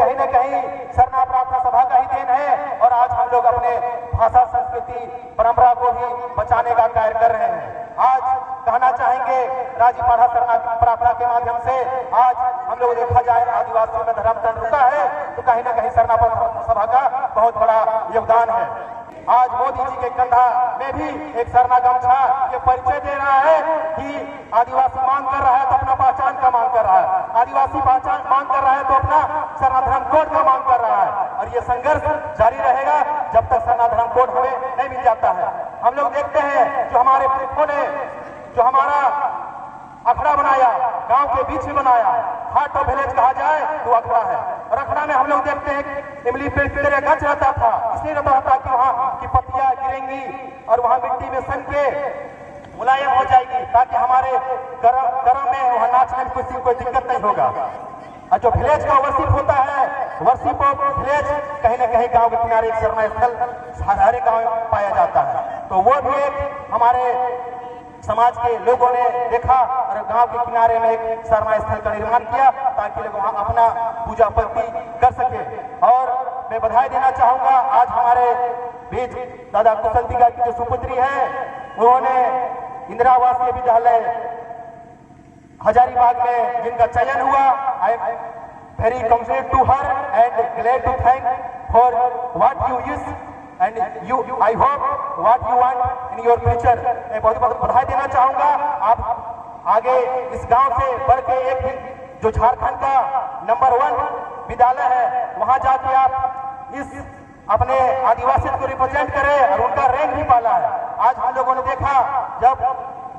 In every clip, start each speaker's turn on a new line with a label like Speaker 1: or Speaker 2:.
Speaker 1: कहीं न कहीं सरना प्रार्थना सभा का ही देन है और आज हम लोग अपने भाषा, संस्कृति, परंपरा को भी बचाने का कार्य कर रहे हैं। आज कहना चाहेंगे राजीपाड़ा सरना प्रार्थना के माध्यम से आज हम लोग देखा जाए आदिवासियों में धर्म तंत्र रुका है तो कहीं न कहीं सरना प्रार्थना सभा का बहुत बड़ा योगदान है। आज मोदी जी के कंधा में भी एक सरना गमछा ये परिचय दे रहा है कि आदिवासी मांग कर रहा है तो अपना पहचान का मांग कर रहा है, आदिवासी पहचान मांग कर रहा है तो अपना सरना धर्म कोड का मांग कर रहा है और ये संघर्ष जारी रहेगा जब तक सरना धर्म कोड हमें नहीं मिल जाता है। हम लोग देखते हैं जो हमारे पुरखों ने जो हमारा अखड़ा बनाया, गांव के बीच में बनाया, हार्ट ऑफ विलेज कहा जाए तो अखड़ा है और अखड़ा में हम लोग देखते हैं इमली पेड़ पे गच रहता था, इसलिए रहता था कि वहाँ की पत्तियां गिरेंगी और वहाँ मिट्टी में सन के मुलायम हो जाएगी ताकि हमारे गरम में वहाँ नाचने में कोई दिक्कत नहीं होगा। और जो विलेज का वर्शिप होता है, वर्शिप ऑफ विलेज कहीं न कहीं गांव के किनारे एक शरणा स्थल हर गांव में पाया जाता है, तो वो भी एक हमारे समाज के लोगों ने देखा और गांव के किनारे में एक शरणा स्थल का निर्माण किया ताकि लोग वहां अपना पूजा पत्ती कर सके। और मैं बधाई देना चाहूंगा आज हमारे बीच दादा कुशल दिगा की जो सुपुत्री है उन्होंने इंदिरा आवास विद्यालय हजारीबाग में जिनका चयन हुआ, I am very congratulate to her and glad to thank for what you use and you I hope what you want in your future. मैं बहुत बहुत बधाई देना चाहूंगा। आप आगे इस गांव से बढ़ के एक जो झारखंड का नंबर 1 विद्यालय है वहां जाके आप इस अपने आदिवासी को रिप्रेजेंट करें और उनका रैंक भी पाला है। आज हम लोगों ने देखा जब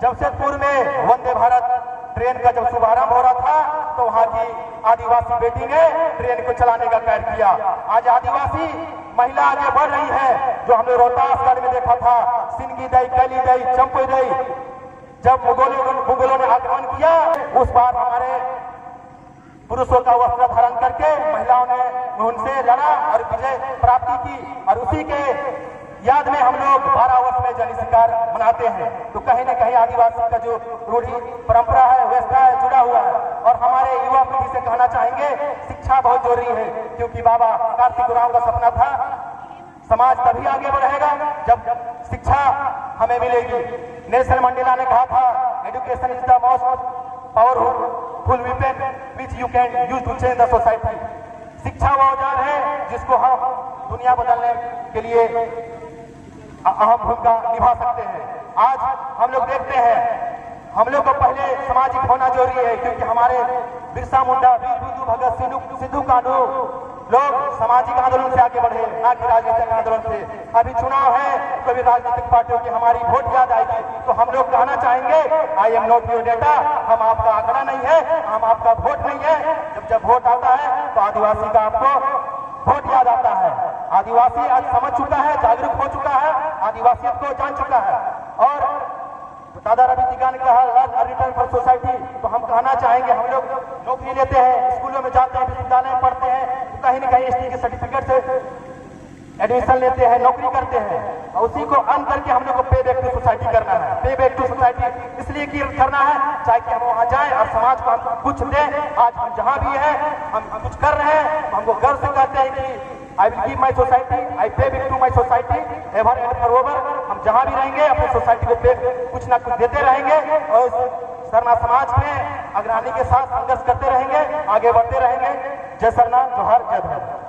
Speaker 1: जमशेदपुर में वंदे भारत ट्रेन का जब शुभारंभ हो रहा था तो वहां की आदिवासी बेटी ने ट्रेन को चलाने का कार्य किया। आज आदिवासी महिला आगे बढ़ रही है, जो हमने रोहतासगढ़ में देखा था, सिंगी दई, कैली दई, चंपई दई, जब मुगलों ने आक्रमण किया उस बार हमारे पुरुषों का वस्त्र धारण करके महिलाओं ने उनसे लड़ा और विजय प्राप्ति की और उसी के याद में हम लोग 12 वर्ष में जन शिकार मनाते हैं। तो कहीं न कहीं आदिवासी का जो रूढ़ी परंपरा है, व्यवस्था है, जुड़ा हुआ है। और हमारे युवा पीढ़ी से कहना चाहेंगे शिक्षा बहुत जरूरी है, क्योंकि बाबा कार्तिक उरांव का सपना था समाज तभी आगे बढ़ेगा जब शिक्षा हमें मिलेगी। नेल्सन मंडेला ने कहा था education is the most powerful weapon which you can use to change the society. शिक्षा वो औजार है जिसको हम दुनिया बदलने के लिए अहम भूमिका निभा सकते हैं। आज हम लोग देखते हैं हम लोग को पहले सामाजिक होना जरूरी है, क्योंकि हमारे बिरसा मुंडा, वीर बुद्धू भगत, सिद्धू कान्हू लोग सामाजिक आंदोलन से आगे बढ़े, ना कि राजनीतिक आंदोलन से। अभी चुनाव है, कभी राजनीतिक पार्टियों की हमारी वोट याद आएगी तो हम लोग कहना चाहेंगे I am not your data, हम आपका आंकड़ा नहीं है, हम आपका वोट नहीं है। जब वोट आता है तो आदिवासी का आपको वोट याद आता है। आदिवासी आज समझ चुका है, जागरूक हो चुका है, आदिवासियत को जान चुका है। और दादा रवि दिगा ने कहा लर्न और रिटर्न फॉर सोसाइटी, तो हम कहना चाहेंगे हम लोग नौकरी लेते हैं, स्कूलों में जाते हैं, विश्वविद्यालय में पढ़ते हैं, तो कहीं न कहीं एसटी के सर्टिफिकेट से एडमिशन लेते हैं, नौकरी करते हैं और उसी को अर्न करके हम लोग को पे बैक टू सोसाइटी करना है। पे बैक टू सोसाइटी इसलिए करना है ताकि हम वहाँ जाएं और समाज को हम कुछ दें। आज हम जहाँ भी हैं हम कुछ कर रहे हैं तो हमको गर्व से कहते हैं कि I will give my society, I pay back to my society ever and forever. हम जहाँ भी रहेंगे अपनी सोसाइटी को कुछ ना कुछ देते रहेंगे और सरना समाज में अग्रणी के साथ संघर्ष करते रहेंगे, आगे बढ़ते रहेंगे। जय सरना, जोहार, जय भारत।